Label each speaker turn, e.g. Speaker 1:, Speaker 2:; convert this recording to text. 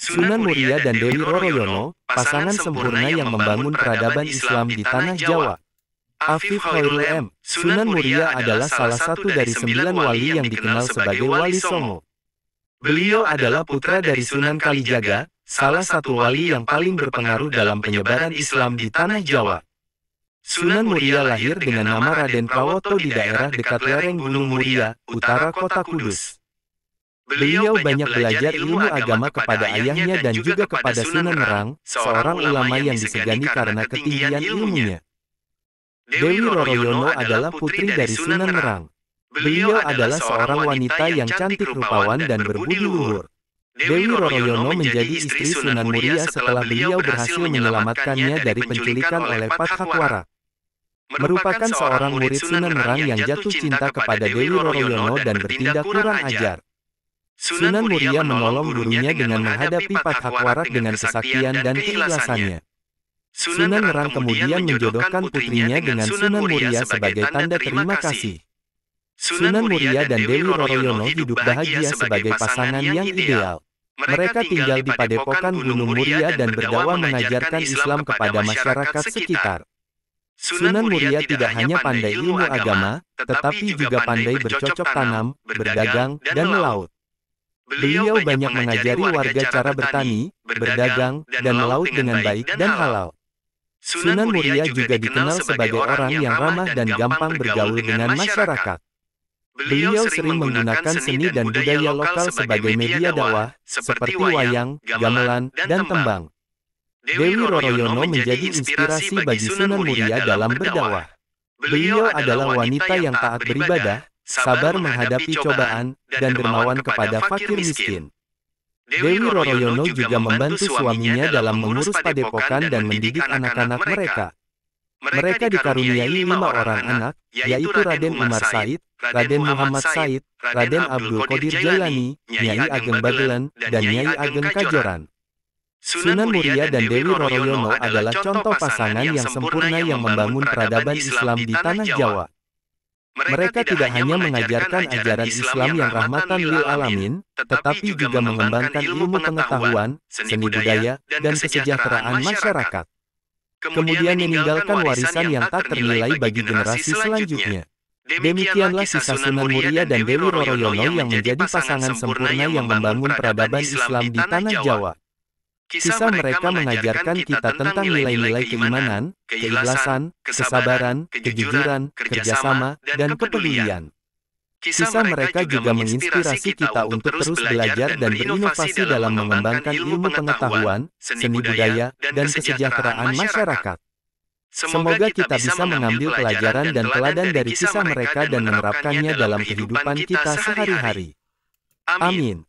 Speaker 1: Sunan Muria dan Dewi Roroyono, pasangan sempurna yang membangun peradaban Islam di Tanah Jawa. Afif Khairul M. Sunan Muria adalah salah satu dari 9 wali yang dikenal sebagai Wali Songo. Beliau adalah putra dari Sunan Kalijaga, salah satu wali yang paling berpengaruh dalam penyebaran Islam di Tanah Jawa. Sunan Muria lahir dengan nama Raden Prawoto di daerah dekat lereng Gunung Muria, utara kota Kudus. Beliau banyak belajar ilmu agama kepada ayahnya dan juga kepada Sunan Nerang, seorang ulama yang disegani karena ketinggian ilmunya. Dewi Roroyono adalah putri dari Sunan Nerang. Beliau adalah seorang wanita yang cantik rupawan dan berbudi luhur. Dewi Roroyono menjadi istri Sunan Muria setelah beliau berhasil menyelamatkannya dari penculikan oleh Pathakwara. Merupakan seorang murid Sunan Nerang yang jatuh cinta kepada Dewi Roroyono dan bertindak kurang ajar. Sunan Muria menolong gurunya dengan menghadapi Pathakwara dengan kesaktian dan keikhlasannya. Sunan Nerang kemudian menjodohkan putrinya dengan Sunan Muria sebagai tanda terima kasih. Sunan Muria dan Dewi Roroyono hidup bahagia sebagai pasangan yang ideal. Mereka tinggal di Padepokan Gunung Muria dan berdakwah mengajarkan Islam kepada masyarakat sekitar. Sunan Muria tidak hanya pandai ilmu agama, tetapi juga pandai bercocok tanam, berdagang, dan melaut. Beliau banyak mengajari warga cara bertani, berdagang, dan melaut dengan baik dan halal. Sunan Muria juga dikenal sebagai orang yang ramah dan gampang bergaul dengan masyarakat. Beliau sering menggunakan seni dan budaya lokal sebagai media dakwah, seperti wayang, gamelan, dan tembang. Dewi Roroyono menjadi inspirasi bagi Sunan Muria dalam berdakwah. Beliau adalah wanita yang taat beribadah, sabar menghadapi cobaan, dan dermawan kepada fakir miskin. Dewi Roroyono juga membantu suaminya dalam mengurus padepokan dan mendidik anak-anak mereka. Mereka dikaruniai 5 orang anak, yaitu Raden Umar Said, Raden Muhammad Said, Raden Abdul Qadir Jailani, Nyai Ageng Bagelen, dan Nyai Ageng Kajoran. Sunan Muria dan Dewi Roroyono adalah contoh pasangan yang sempurna yang membangun peradaban Islam di Tanah Jawa. Mereka tidak hanya mengajarkan ajaran Islam yang rahmatan lil alamin, tetapi juga mengembangkan ilmu pengetahuan, seni budaya, dan kesejahteraan masyarakat. Kemudian meninggalkan warisan yang tak ternilai bagi generasi selanjutnya. Demikianlah kisah Sunan Muria dan Dewi Roroyono yang menjadi pasangan sempurna yang membangun peradaban Islam di Tanah Jawa. Kisah mereka mengajarkan kita tentang nilai-nilai keimanan, keikhlasan, kesabaran, kejujuran, kerjasama, dan kepedulian. Kisah mereka juga menginspirasi kita untuk terus belajar dan berinovasi dalam mengembangkan ilmu pengetahuan, seni budaya, dan kesejahteraan masyarakat. Semoga kita bisa mengambil pelajaran dan teladan dari kisah mereka dan menerapkannya dalam kehidupan kita sehari-hari. Amin.